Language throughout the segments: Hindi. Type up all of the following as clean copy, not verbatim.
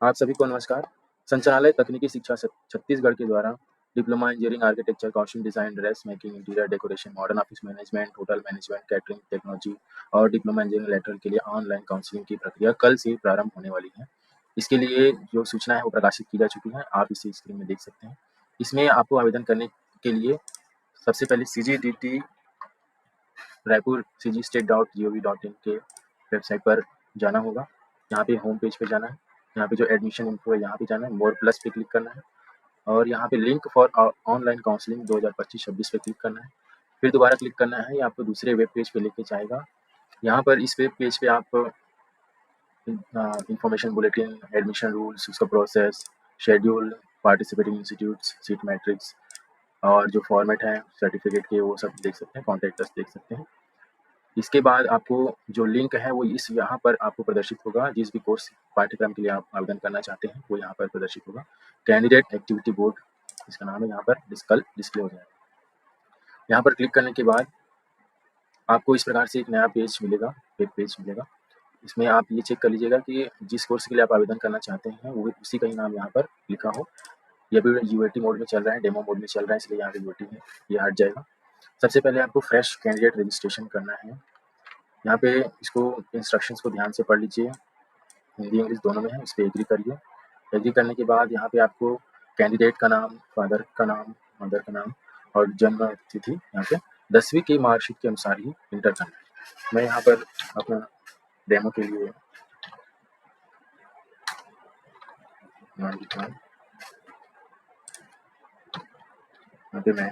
आप सभी को नमस्कार। संचालय तकनीकी शिक्षा छत्तीसगढ़ के द्वारा diploma engineering architecture, costume design, dress making, interior decoration, modern office management, hotel management, catering technology और डिप्लोमा इंजीनियरिंग लेटरल के लिए ऑनलाइन काउंसलिंग की प्रक्रिया कल से प्रारंभ होने वाली है। इसके लिए जो सूचना है वो प्रकाशित की जा चुकी है, आप इसे स्क्रीन में देख सकते हैं। इसमें आपको आवेदन करने के लिए सबसे पहले CGDT रायपुर cgstate.gov.in के वेबसाइट पर जाना होगा। यहाँ पे होम पेज पे जाना है, यहाँ पे जो एडमिशन इन्फो है यहाँ पे जाना है, मोर प्लस पे क्लिक करना है और यहाँ पे लिंक फॉर ऑनलाइन काउंसलिंग 2025-26 पे क्लिक करना है। फिर दोबारा क्लिक करना है, ये आपको दूसरे वेब पेज पे लेके जाएगा। यहाँ पर इस वेब पेज पे आप इंफॉर्मेशन बुलेटिन, एडमिशन रूल्स, उसका process, schedule, participating institutes, seat matrix और जो फॉर्मेट है सर्टिफिकेट के वो सब देख सकते हैं, कॉन्टैक्ट अस देख सकते हैं। इसके बाद आपको जो लिंक है वो इस यहाँ पर आपको प्रदर्शित होगा। जिस भी कोर्स पाठ्यक्रम के लिए आप आवेदन करना चाहते हैं वो यहाँ पर प्रदर्शित होगा। कैंडिडेट एक्टिविटी बोर्ड इसका नाम है, यहाँ पर कल डिस्प्ले हो जाएगा। यहाँ पर क्लिक करने के बाद आपको इस प्रकार से एक नया पेज मिलेगा, वेब पेज मिलेगा। इसमें आप ये चेक कर लीजिएगा कि जिस कोर्स के लिए आप आवेदन करना चाहते हैं वो उसी का ही नाम यहाँ पर लिखा हो। ये भी UAT मोड में चल रहा है, डेमो मोड में चल रहा है, इसलिए यहाँ पे UAT है, ये हट जाएगा। सबसे पहले आपको फ्रेश कैंडिडेट रजिस्ट्रेशन करना है। यहाँ पे इसको इंस्ट्रक्शंस को ध्यान से पढ़ लीजिए, हिंदी इंग्लिश दोनों में है, इस पर एग्री करिए। एग्री करने के बाद यहाँ पे आपको कैंडिडेट का नाम, फादर का नाम, मदर का नाम और जन्म तिथि यहाँ पे 10वीं की मार्कशीट के अनुसार ही इंटर करना है। मैं यहाँ पर अपना डेमो के लिए नाम लिखता हूँ। यहाँ पे मैं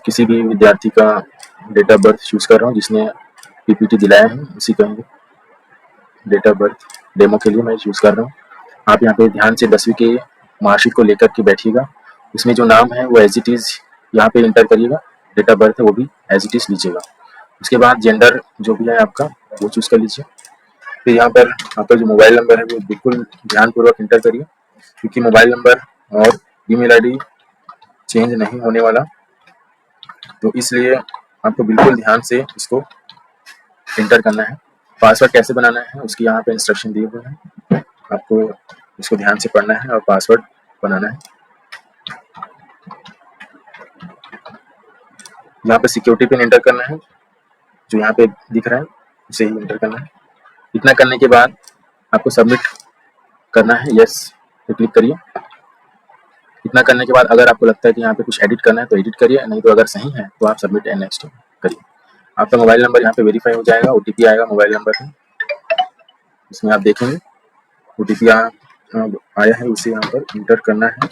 किसी भी विद्यार्थी का डेट ऑफ बर्थ चूज कर रहा हूँ जिसने PPT दिलाया है, उसी का डेट ऑफ बर्थ डेमो के लिए मैं चूज कर रहा हूँ। आप यहाँ पे ध्यान से 10वीं की मार्कशीट को लेकर के बैठिएगा। उसमें जो नाम है वो एज इट इज यहाँ पे इंटर करिएगा, डेट ऑफ बर्थ है वो भी एज इट इज लीजिएगा। उसके बाद जेंडर जो भी है आपका वो चूज कर लीजिए। फिर यहाँ पर आपका जो मोबाइल नंबर है वो बिल्कुल ध्यानपूर्वक इंटर करिए, क्योंकि मोबाइल नंबर और ईमेल आईडी चेंज नहीं होने वाला, तो इसलिए आपको बिल्कुल ध्यान से इसको इंटर करना है। पासवर्ड कैसे बनाना है उसकी यहाँ पे इंस्ट्रक्शन दिए हुए हैं, आपको इसको ध्यान से पढ़ना है और पासवर्ड बनाना है। यहाँ पे सिक्योरिटी पिन इंटर करना है, जो यहाँ पे दिख रहा है उसे ही इंटर करना है। इतना करने के बाद आपको सबमिट करना है, यस पे क्लिक करिए। इतना करने के बाद अगर आपको लगता है कि यहाँ पे कुछ एडिट करना है तो एडिट करिए, नहीं तो अगर सही है तो आप सबमिट एंड नेक्स्ट करिए। आपका मोबाइल नंबर यहाँ पे वेरीफाई हो जाएगा, OTP आएगा मोबाइल नंबर में, इसमें आप देखेंगे OTP आया है, उसे यहाँ पर इंटर करना है।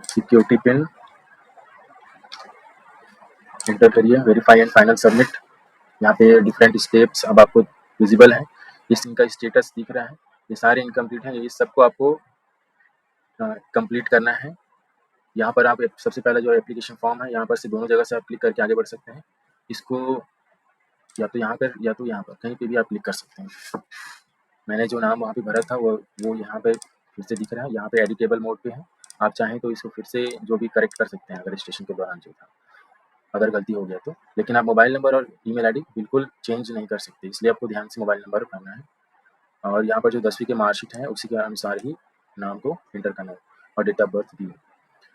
सिक्योरिटी पिन इंटर करिए, वेरीफाई एंड फाइनल सबमिट। यहाँ पे डिफरेंट स्टेप्स अब आपको विजिबल है, इनका स्टेटस दिख रहा है, ये सारे इनकम्प्लीट हैं, ये सबको आपको कंप्लीट करना है। यहाँ पर आप सबसे पहला जो एप्लीकेशन फॉर्म है यहाँ पर से दोनों जगह से आप क्लिक करके आगे बढ़ सकते हैं। इसको या तो यहाँ पर या तो यहाँ पर कहीं पे भी आप क्लिक कर सकते हैं। मैंने जो नाम वहाँ पे भरा था वो यहाँ पे फिर से दिख रहा है, यहाँ पे एडिटेबल मोड पे है। आप चाहें तो इसको फिर से जो भी करेक्ट कर सकते हैं अगर रजिस्ट्रेशन के दौरान जो था, अगर गलती हो गया तो। लेकिन आप मोबाइल नंबर और ईमेल आईडी बिल्कुल चेंज नहीं कर सकते, इसलिए आपको ध्यान से मोबाइल नंबर भरना है और यहाँ पर जो 10वीं की मार्कशीट है उसी के अनुसार ही नाम को इंटर करना है और डेट ऑफ बर्थ भी।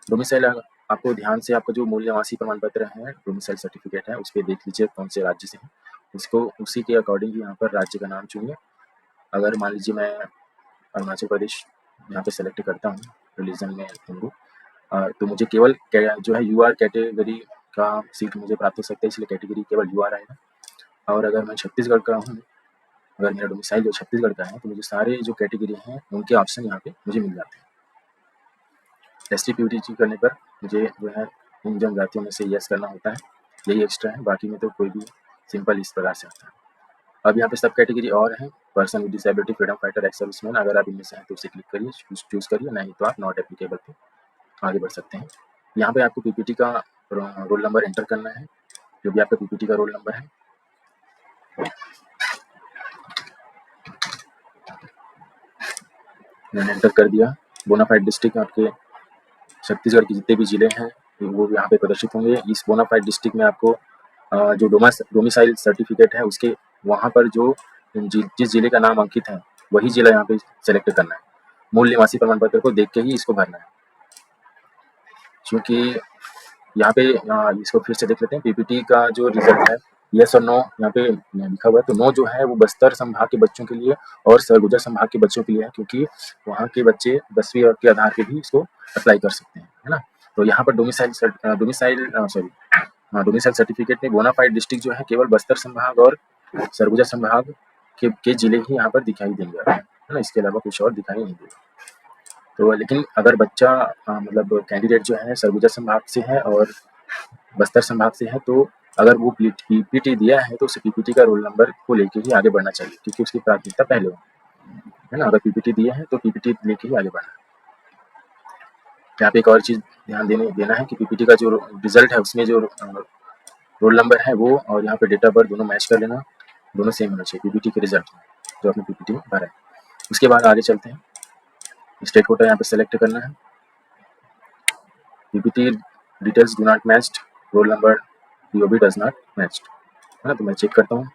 डोमिसाइल आपको ध्यान से आपका जो मूल निवासी प्रमाण पत्र है, डोमिसाइल सर्टिफिकेट है, उस पर देख लीजिए कौन से राज्य से है, उसको उसी के अकॉर्डिंग यहाँ पर राज्य का नाम चुनिए। अगर मान लीजिए मैं अरुणाचल प्रदेश यहाँ पे सेलेक्ट करता हूँ, रिलीजन में हिंदू, तो मुझे केवल जो है UR कैटेगरी का सीट मुझे प्राप्त हो सकता है, इसलिए कैटेगरी केवल UR आएगा। और अगर मैं छत्तीसगढ़ का हूँ, अगर मेरा डोमिसाइल जो छत्तीसगढ़ का है, तो मुझे सारे जो कैटेगरी हैं उनके ऑप्शन यहाँ पे मुझे मिल जाते हैं। ST PUT करने पर मुझे जो है इन जनजातियों में से यस करना होता है, यही एक्स्ट्रा है, बाकी में तो कोई भी सिंपल इस प्रकार से आता है। अब यहाँ पे सब कैटेगरी और है, person with disability, freedom fighter, ex serviceman, अगर आप इनमें से हैं तो उसे क्लिक करिए, चूज करिए, नहीं तो आप नॉट एप्लीकेबल पे आगे बढ़ सकते हैं। यहाँ पे आपको PPT का रोल नंबर एंटर करना है, जो भी आपका PPT का रोल नंबर है। मैंने एंटर कर दिया। बोनाफाइड डिस्ट्रिक्ट आपके छत्तीसगढ़ के जितने भी जिले हैं वो यहाँ पे प्रदर्शित होंगे। इस बोनाफाइड डिस्ट्रिक्ट में आपको जो डोमिसाइल सर्टिफिकेट है उसके वहाँ पर जो जिस जिले का नाम अंकित है वही जिला यहाँ पे सेलेक्ट करना है। मूल निवासी प्रमाण पत्र को देख के ही इसको भरना है, क्योंकि यहाँ पे इसको फिर से देख लेते हैं। पीपीटी का जो रिजल्ट है यस और नो यहाँ पे लिखा हुआ है, तो नो जो है वो बस्तर संभाग के बच्चों के लिए और सरगुजा संभाग के बच्चों के लिए है, क्योंकि वहाँ के बच्चे 10वीं के आधार पे भी इसको अप्लाई कर सकते हैं, है ना। तो यहाँ पर डोमिसाइल सर्टिफिकेट में बोनाफाइड डिस्ट्रिक्ट जो है केवल बस्तर संभाग और सरगुजा संभाग के जिले ही यहाँ पर दिखाई देंगे, है ना, इसके अलावा कुछ और दिखाई नहीं देगा। तो लेकिन अगर बच्चा मतलब कैंडिडेट जो है सरगुजा संभाग से है और बस्तर संभाग से है, तो अगर वो पीपीटी दिया है तो उसे पीपीटी का रोल नंबर को लेके ही आगे बढ़ना चाहिए, क्योंकि उसकी प्राथमिकता पहले हो, है ना। अगर पीपीटी दिए हैं तो पीपीटी लेके ही आगे बढ़ना है। यहाँ पे एक और चीज़ ध्यान देना है कि पीपीटी का जो रिजल्ट है उसमें जो रोल नंबर है वो और यहाँ पे डेट ऑफ बर्थ दोनों मैच कर लेना, दोनों सेम होना चाहिए पीपीटी के रिजल्ट में जो आपने पीपीटी में भरा है। उसके बाद आगे चलते हैं, स्टेट कोटा यहाँ पे सेलेक्ट करना है। PPT details do not matched, roll number POB does not matched, है ना। तो मैं चेक करता हूँ,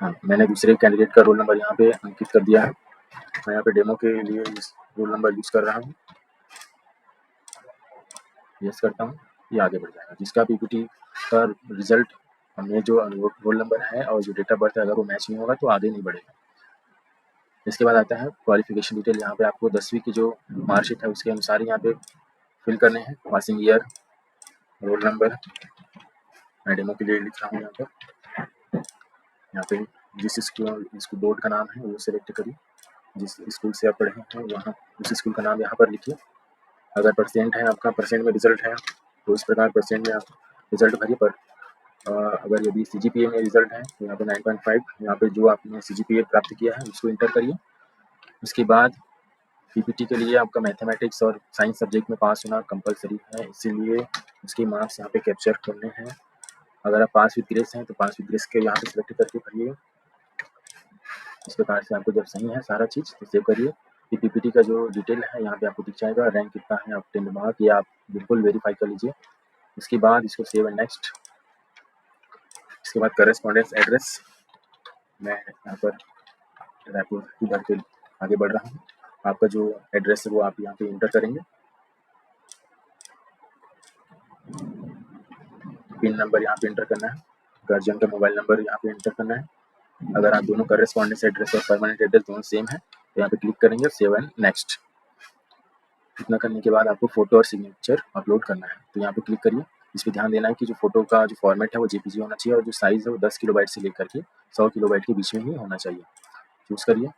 हाँ मैंने दूसरे कैंडिडेट का रोल नंबर यहाँ पे अंकित कर दिया है। मैं यहाँ पे डेमो के लिए इस रोल नंबर यूज़ कर रहा हूँ, यस करता हूँ, ये आगे बढ़ जाएगा। जिसका पीपीटी का रिजल्ट में जो रोल नंबर है और जो डेट ऑफ बर्थ है अगर वो मैच नहीं होगा तो आगे नहीं बढ़ेगा। इसके बाद आता है क्वालिफिकेशन डिटेल। यहाँ पे आपको 10वीं की जो मार्कशीट है उसके अनुसार यहाँ पे फिल करने हैं, पासिंग ईयर, रोल नंबर। मैं डेमो के लिए लिख रहा हूँ यहाँ पे जिस स्कूल बोर्ड का नाम है वो सिलेक्ट करिए, जिस स्कूल से आप पढ़े हैं वहाँ उस स्कूल का नाम यहाँ पर लिखिए। अगर परसेंट है आपका, परसेंट में रिजल्ट है तो इस प्रकार परसेंट में आप रिजल्ट भरिए। पर अगर यदि सीजीपीए में रिजल्ट है तो यहाँ पे 9.5 यहाँ पे जो आपने सीजीपीए प्राप्त किया है उसको इंटर करिए। उसके बाद पीपीटी के लिए आपका मैथमेटिक्स और साइंस सब्जेक्ट में पास होना कंपलसरी है, इसीलिए उसके मार्क्स यहाँ पे कैप्चर करने हैं। अगर आप पास विद ग्रेस हैं तो पास विद ग्रेस के यहाँ पे सिलेक्ट करके भरिए। इस प्रकार से आपको जब सही है सारा चीज़ तो सेव करिए। पीपीटी का जो डिटेल है यहाँ पे आपको दिख जाएगा, रैंक कितना है, आप 10 मार्क, ये आप बिल्कुल वेरीफाई कर लीजिए। उसके बाद इसको सेव एंड नेक्स्ट। इसके बाद करेस्पॉन्डेंस एड्रेस, मैं यहाँ पर रायपुर इधर पे आगे बढ़ रहा हूँ। आपका जो एड्रेस है वो आप यहाँ पे इंटर करेंगे। पिन नंबर यहाँ पे इंटर करना है, गार्जियन का मोबाइल नंबर यहाँ पे इंटर करना है। अगर आप दोनों करेस्पॉन्डेंस एड्रेस और परमानेंट एड्रेस दोनों सेम है तो यहाँ पे क्लिक करेंगे, सेव एंड नेक्स्ट। इतना करने के बाद आपको फोटो और सिग्नेचर अपलोड करना है, तो यहाँ पे क्लिक करिए। इस पर ध्यान देना है कि जो फोटो का जो फॉर्मेट है वो जेपीजी होना चाहिए और जो साइज़ है वो 10 किलोबाइट से लेकर के 100 किलोबाइट के बीच में ही होना चाहिए। चूज़ करिए।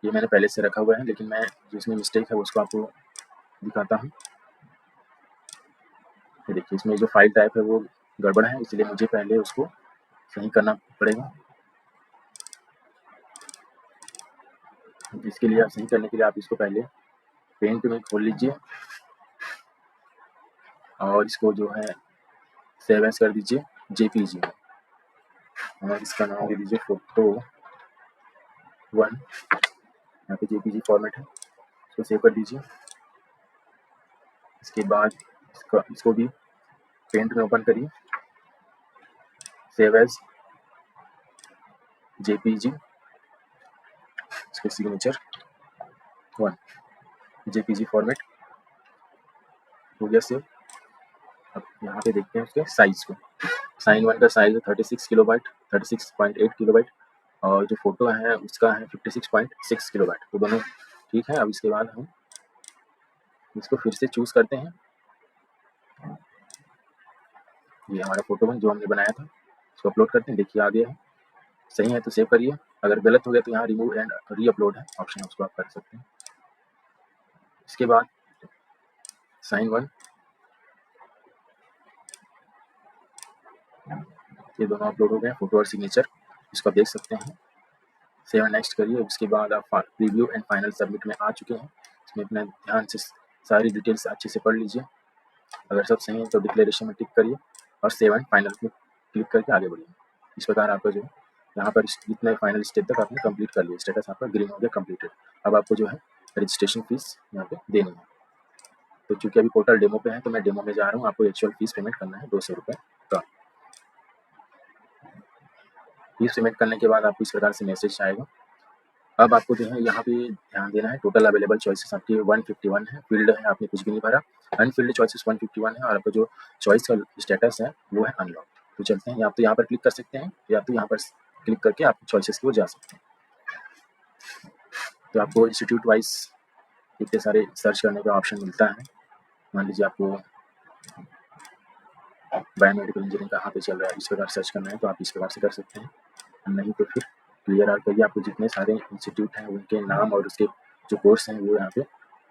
ये मैंने पहले से रखा हुआ है, लेकिन मैं जिसमें मिस्टेक है उसको आपको दिखाता हूँ। ये देखिए इसमें जो फाइल टाइप है वो गड़बड़ है, इसलिए मुझे पहले उसको सही करना पड़ेगा। इसके लिए आप सही करने के लिए आप इसको पहले पेंट में खोल लीजिए और इसको जो है सेव एज कर दीजिए जेपीजी में, और इसका नाम दे दीजिए फोटो 1। यहाँ पे जेपीजी फॉर्मेट है, इसको सेव कर दीजिए। इसके बाद इसको भी पेंट में ओपन करिए, सेव एज जेपीजी, इसके सिग्नेचर 1 जेपीजी फॉर्मेट हो गया सेव। अब यहाँ पे देखते हैं उसके साइज को। साइन 1 का साइज है 36 किलोबाइट, 36.8 किलोबाइट, और जो फोटो है उसका है 56.6 किलोबाइट, तो दोनों ठीक है। अब इसके बाद हम इसको फिर से चूज़ करते हैं। ये हमारा फोटो जो हमने बनाया था इसको अपलोड करते हैं। देखिए आ गया है, सही है तो सेव करिए। अगर गलत हो गया तो यहाँ रिमूव एंड री अपलोड है ऑप्शन है, उसको आप कर सकते हैं। इसके बाद साइन 1, ये दोनों अपलोड हो गए फोटो और सिग्नेचर, इसको आप देख सकते हैं। सेव नेक्स्ट करिए। उसके बाद आप प्रीव्यू एंड फाइनल सबमिट में आ चुके हैं। इसमें अपने ध्यान से सारी डिटेल्स अच्छे से पढ़ लीजिए। अगर सब सही है तो डिक्लेरेशन में टिक करिए और सेव एंड फाइनल में क्लिक करके आगे बढ़िए। इस प्रकार आपका जो यहाँ पर जितने फाइनल स्टेप तक आपने कंप्लीट कर लिया, स्टेटस आपका ग्रीन हो गया, कंप्लीटेड। अब आपको जो है रजिस्ट्रेशन फीस यहाँ पे देनी है। तो चूँकि अभी पोर्टल डेमो पे है तो मैं डेमो में जा रहा हूँ, आपको एक्चुअल फीस पेमेंट करना है 200 रुपये का। ये सबमिट करने के बाद आपको इस प्रकार से मैसेज आएगा। अब आपको जो है यहाँ पे ध्यान देना है, टोटल अवेलेबल चॉइसेस आपके 151 है, फ़ील्ड है आपने कुछ भी नहीं भरा, अनफ़ील्ड चॉइसेस 151 है और आपका जो चॉइस का स्टेटस है वो है अनलॉक। तो चलते हैं, या तो यहाँ पर क्लिक कर सकते हैं या तो यहाँ पर क्लिक करके आप चॉइसेस की ओर जा सकते हैं। तो आपको इंस्टीट्यूट वाइज़ इतने सारे सर्च करने का ऑप्शन मिलता है। मान लीजिए आपको बायोमेडिकल इंजीनियरिंग कहाँ पे चल रहा है, इस प्रकार सर्च करना है तो आप इस प्रकार से कर सकते हैं, नहीं तो फिर क्लियर आउट करिए, आपको जितने सारे इंस्टीट्यूट हैं उनके नाम और उसके जो कोर्स हैं वो यहाँ पे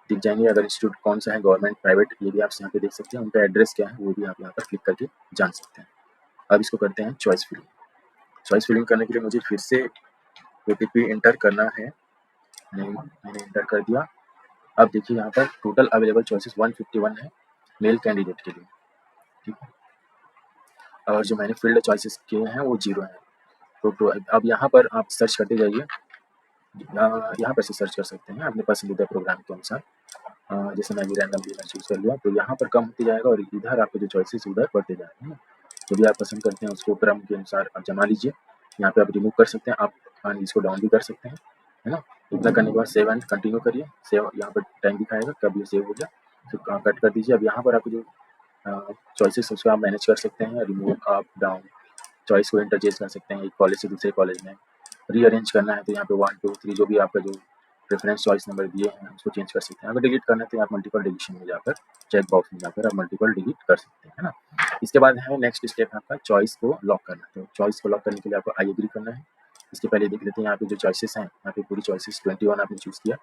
दिख जाएंगे। अगर इंस्टीट्यूट कौन सा है, गवर्नमेंट, प्राइवेट, ये भी आप यहाँ पे देख सकते हैं, उनका एड्रेस क्या है वो भी आप यहाँ पर क्लिक करके जान सकते हैं। अब इसको करते हैं चॉइस फिलिंग। चॉइस फिलिंग करने के लिए मुझे फिर से OTP एंटर करना है, मैंने एंटर कर दिया। अब देखिए यहाँ पर टोटल अवेलेबल चॉइसेस 151 है मेल कैंडिडेट के लिए, ठीक है, और जो मैंने फील्ड चॉइसेस किए हैं वो 0 हैं। तो अब यहाँ पर आप सर्च करते जाइए, यहाँ पर से सर्च कर सकते हैं अपने पसंदीदा प्रोग्राम के अनुसार। जैसे मैं भी रैंडमली चूज़ कर लिया, तो यहाँ पर कम होते जाएगा और इधर आपके जो चॉइसेस उधर बढ़ते जाएंगे, है ना। जो भी आप पसंद करते हैं उसको क्रम के अनुसार आप जमा लीजिए। यहाँ पे आप रिमूव कर सकते हैं, आप इसको डाउन भी कर सकते हैं, है ना। इतना करने के बाद सेव एंड कंटिन्यू करिए। सेव यहाँ पर टाइम दिखाएगा कब ये सेव हो गया, तो कट कर दीजिए। अब यहाँ पर आपको जो चॉइसेस उसको आप मैनेज कर सकते हैं, रिमूव, अप, डाउन, चॉइस को इंटरचेंज कर सकते हैं एक कॉलेज से दूसरे कॉलेज में। रीअरेंज करना है तो यहाँ पे 1 2 3 जो भी आपका जो प्रेफरेंस चॉइस नंबर दिए हैं उसको चेंज कर सकते हैं। अगर डिलीट करना है तो आप मल्टीपल डिलीशन में जाकर चेक बॉक्स में जाकर आप मल्टीपल डिलीट कर सकते हैं, है ना। इसके बाद है नेक्स्ट स्टेप आपका चॉइस को लॉक करना। तो चॉइस को लॉक करने के लिए आपको आई एग्री करना है। इसके पहले देख लेते हैं यहाँ पे जो चॉइसेस हैं, यहाँ पे पूरी चॉइसेस 21 आपने चूज़ किया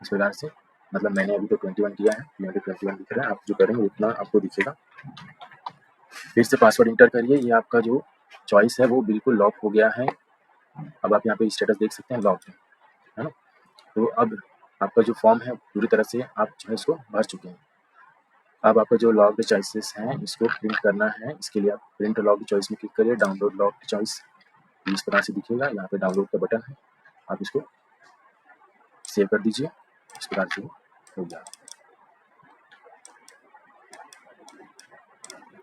इस प्रकार से, मतलब मैंने अभी तो 21 किया है, यहाँ पे 21 दिख रहा है, आप जो करेंगे उतना आपको दिखेगा। फिर से पासवर्ड इंटर करिए, ये आपका जो चॉइस है वो बिल्कुल लॉक हो गया है। अब आप यहाँ पे स्टेटस देख सकते हैं, लॉक है ना। तो अब आपका जो फॉर्म है पूरी तरह से आप जो है इसको भर चुके हैं। अब आपका जो लॉग्ड चॉइसेस हैं इसको प्रिंट करना है, इसके लिए आप प्रिंट लॉग्ड चॉइस में क्लिक करिए, डाउनलोड लॉग्ड चॉइस इस तरह से दिखेगा, यहाँ पे डाउनलोड का बटन है, आप इसको सेव कर दीजिए। इस प्रकार से हो गया,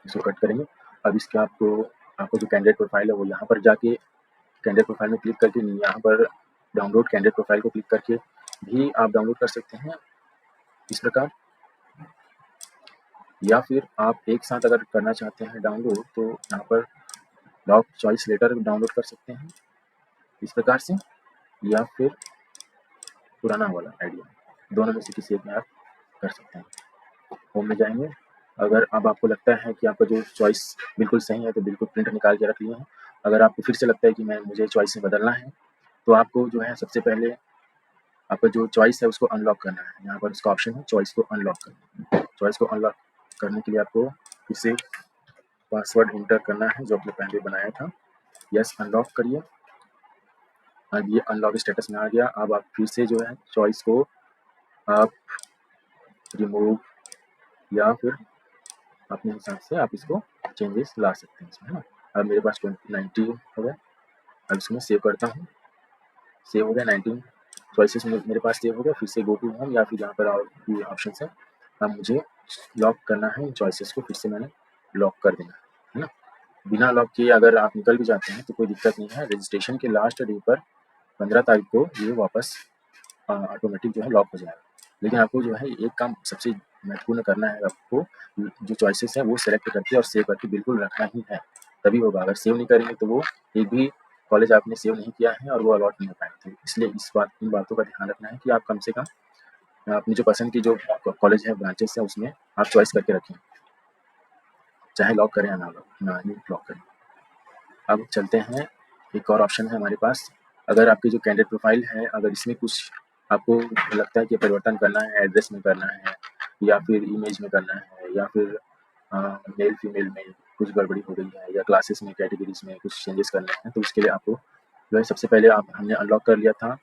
इसको कट करेंगे। अब इसके आपको जो कैंडिडेट प्रोफाइल है वो यहाँ पर जाके कैंडिडेट प्रोफाइल में क्लिक करके यहाँ पर डाउनलोड कैंडिडेट प्रोफाइल को क्लिक करके भी आप डाउनलोड कर सकते हैं इस प्रकार, या फिर आप एक साथ अगर करना चाहते हैं डाउनलोड तो यहाँ पर लॉक चॉइस लेटर डाउनलोड कर सकते हैं इस प्रकार से, या फिर पुराना वाला आइडिया, दोनों में से किसी एक में आप कर सकते हैं। होम में जाएंगे, अगर अब आपको लगता है कि आपका जो चॉइस बिल्कुल सही है तो बिल्कुल प्रिंट निकाल के रख लिए हैं। अगर आपको फिर से लगता है कि मुझे चॉइस में बदलना है तो आपको जो है सबसे पहले आपका जो चॉइस है उसको अनलॉक करना है। यहाँ पर उसका ऑप्शन है चॉइस को अनलॉक करना। चॉइस को अनलॉक करने के लिए आपको फिर से पासवर्ड इंटर करना है जो आपने पहले बनाया था। यस, अनलॉक करिए। अब ये अनलॉक स्टेटस में आ गया। अब आप फिर से जो है चॉइस को आप रिमूव या फिर अपने हिसाब से आप इसको चेंजेस ला सकते हैं इसमें, है ना। अब मेरे पास 90 हो गया। अब इसको मैं सेव करता हूँ, सेव हो गया। 19 चॉइसेस मेरे पास सेव हो गया। फिर से गो टू होम या फिर जहाँ पर और भी ऑप्शन है, अब मुझे लॉक करना है इन चॉइसेस को, फिर से मैंने लॉक कर देना है ना। बिना लॉक किए अगर आप निकल भी जाते हैं तो कोई दिक्कत नहीं है। रजिस्ट्रेशन के लास्ट डे पर 15 तारीख को ये वापस ऑटोमेटिक जो है लॉक हो जाएगा। लेकिन आपको जो है एक काम सबसे महत्वपूर्ण करना है, आपको जो चॉइसेस हैं वो सेलेक्ट करके और सेव करके बिल्कुल रखना ही है, तभी होगा। अगर सेव नहीं करेंगे तो वो एक भी कॉलेज आपने सेव नहीं किया है और वो अलॉट नहीं हो पाएंगे। इसलिए इन बातों का ध्यान रखना है कि आप कम से कम अपनी जो पसंद की जो कॉलेज है, ब्रांचेस है, उसमें आप चॉइस करके रखें, चाहे लॉक करें या ना ही लॉक करें। अब चलते हैं, एक और ऑप्शन है हमारे पास। अगर आपकी जो कैंडिडेट प्रोफाइल है, अगर इसमें कुछ आपको लगता है कि परिवर्तन करना है, एड्रेस में करना है या फिर इमेज में करना है या फिर मेल फीमेल में कुछ गड़बड़ी हो गई है या क्लासेस में कैटेगरीज में कुछ चेंजेस करने हैं, तो उसके लिए आपको जो है सबसे पहले हमने अनलॉक कर लिया था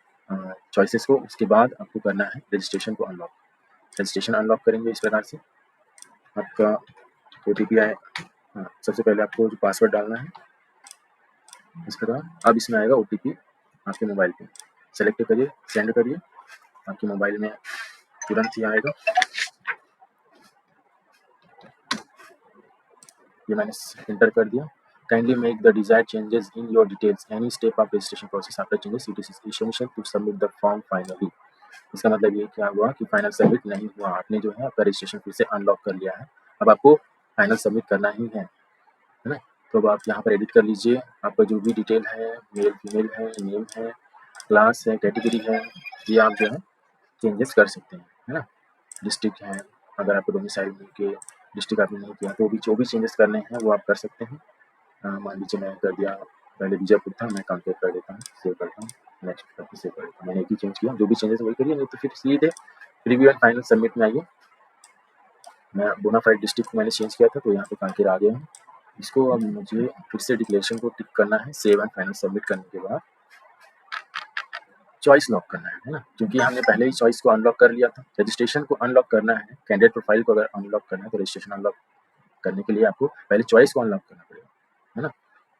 चॉइसेस को। उसके बाद आपको करना है रजिस्ट्रेशन को अनलॉक। रजिस्ट्रेशन अनलॉक करेंगे इस प्रकार से, आपका OTP आए। सबसे पहले आपको जो पासवर्ड डालना है इस प्रकार। अब इसमें आएगा OTP आपके मोबाइल पे, सेलेक्ट करिए, सेंड करिए, आपके मोबाइल में तुरंत ही आएगा। ये मैंने इंटर कर दिया। Kindly make the desired changes in your details. Any step of registration process after changes, it is essential to submit the form finally. इसका मतलब ये क्या हुआ कि फाइनल सबमिट नहीं हुआ, आपने जो है आपका रजिस्ट्रेशन फिर से अनलॉक कर लिया है, अब आपको फाइनल सबमिट करना ही है ना? तो अब आप यहाँ पर एडिट कर लीजिए, आपका जो भी डिटेल है, मेल फीमेल है, नेम है, क्लास है, कैटेगरी है, ये आप जो है चेंजेस कर सकते हैं, है ना? डिस्ट्रिक्ट है, अगर आपको डोमिसाइल के डिस्ट्रिक्ट आपने नहीं किया तो भी जो भी चेंजेस करने हैं वो आप कर सकते हैं। मान लीजिए मैं कर दिया, पहले बीजापुर था, मैं कांकेर कर देता हूँ, सेव करता हूँ, नेक्स्ट करके सेव कर देता हूँ। मैंने एक ही चेंज किया, जो भी चेंजेस वही करिए, नहीं तो फिर सीधे प्रीव्यू एंड फाइनल सबमिट में आइए। मैं बोनाफाइड डिस्ट्रिक्ट को मैंने चेंज किया था तो यहाँ पे कांकेर आ गया हूँ। इसको अब मुझे फिर से डिक्लेरेशन को टिक करना है, सेव एंड फाइनल सबमिट करने के बाद चॉइस लॉक करना है ना? क्योंकि हमने पहले ही चॉइस को अनलॉक कर लिया था। रजिस्ट्रेशन को अनलॉक करना है, कैंडिडेट प्रोफाइल को अगर अनलॉक करना है तो रजिस्ट्रेशन अनलॉक करने के लिए आपको पहले चॉइस को अनलॉक करना पड़ेगा, है ना?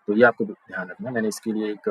तो ये आपको ध्यान रखना है। मैंने इसके लिए एक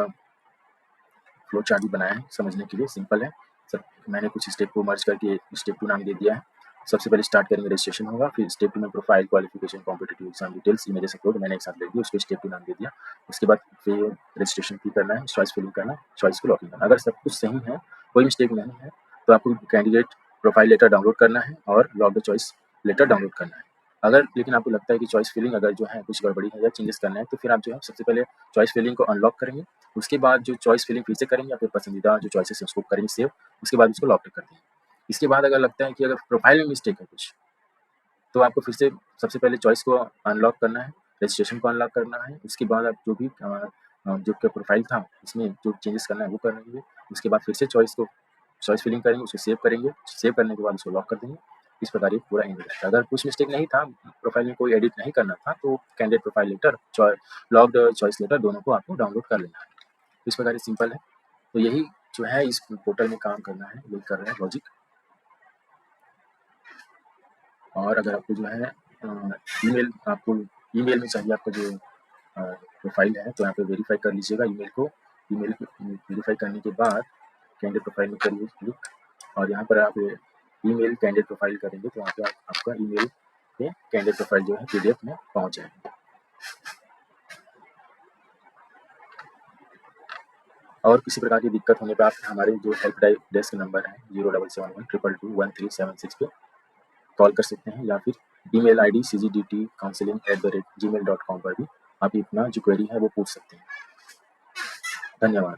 फ्लो चार्ट भी बनाया है, समझने के लिए सिंपल है। सब मैंने कुछ स्टेप को मर्ज करके स्टेप 2 नाम दे दिया है। सबसे पहले स्टार्ट करेंगे रजिस्ट्रेशन होगा, फिर स्टेप 2 में profile, qualification, competitive exam details, images upload मैंने एक साथ लिख दिया, उसको स्टेप 2 नाम दे दिया। उसके बाद फिर रजिस्ट्रेशन फी करना है, चॉइस फिलिंग करना है, चॉइस को लॉगिन करना है। अगर सब कुछ सही है, कोई मिस्टेक नहीं है, तो आपको कैंडिडेट प्रोफाइल लेटर डाउनलोड करना है और log the choice letter download करना है। अगर लेकिन आपको लगता है कि चॉइस फिलिंग अगर जो है कुछ गड़बड़ी है या चेंजेस करना है, तो फिर आप जो है सबसे पहले चॉइस फिलिंग को अनलॉक करेंगे, उसके बाद जो चॉइस फिलिंग फिर से करेंगे, अपने पसंदीदा जो चॉइसेस है उसको करेंगे सेव, उसके बाद उसको लॉक कर देंगे। इसके बाद अगर लगता है कि अगर प्रोफाइल में मिस्टेक है कुछ, तो आपको फिर से सबसे पहले चॉइस को अनलॉक करना है, रजिस्ट्रेशन को अनलॉक करना है, उसके बाद आप जो भी जो आपका प्रोफाइल था उसमें जो चेंजेस करना है वो करेंगे, उसके बाद फिर से चॉइस फिलिंग करेंगे, उसको सेव करेंगे, सेव करने के बाद उसको लॉक कर देंगे। इस प्रकार ये पूरा एंड रहता है। अगर कुछ मिस्टेक नहीं था, प्रोफाइल में कोई एडिट नहीं करना था, तो candidate profile letter, logged choice letter दोनों को आपको डाउनलोड कर लेना है। इस प्रकार ये सिंपल है। तो यही जो है इस पोर्टल में काम करना है, यही कर रहा है लॉजिक। और अगर आपको जो है ईमेल में चाहिए आपका जो प्रोफाइल है, तो यहाँ पे वेरीफाई कर लीजिएगा ईमेल को। ईमेल वेरीफाई करने के बाद कैंडिडेट प्रोफाइल में करिए क्लिक, और यहाँ पर आप ईमेल कैंडिडेट प्रोफाइल करेंगे तो यहाँ पे आपका ईमेल पे कैंडिडेट प्रोफाइल जो है पीडीएफ में पहुँच जाएगी। और किसी प्रकार की दिक्कत होने पर आप हमारे जो हेल्प डेस्क नंबर है 0771221376 पे कॉल कर सकते हैं, या फिर ईमेल आईडी cgdtcounseling@gmail.com पर भी आप अपना जो क्वेरी है वो पूछ सकते हैं। धन्यवाद।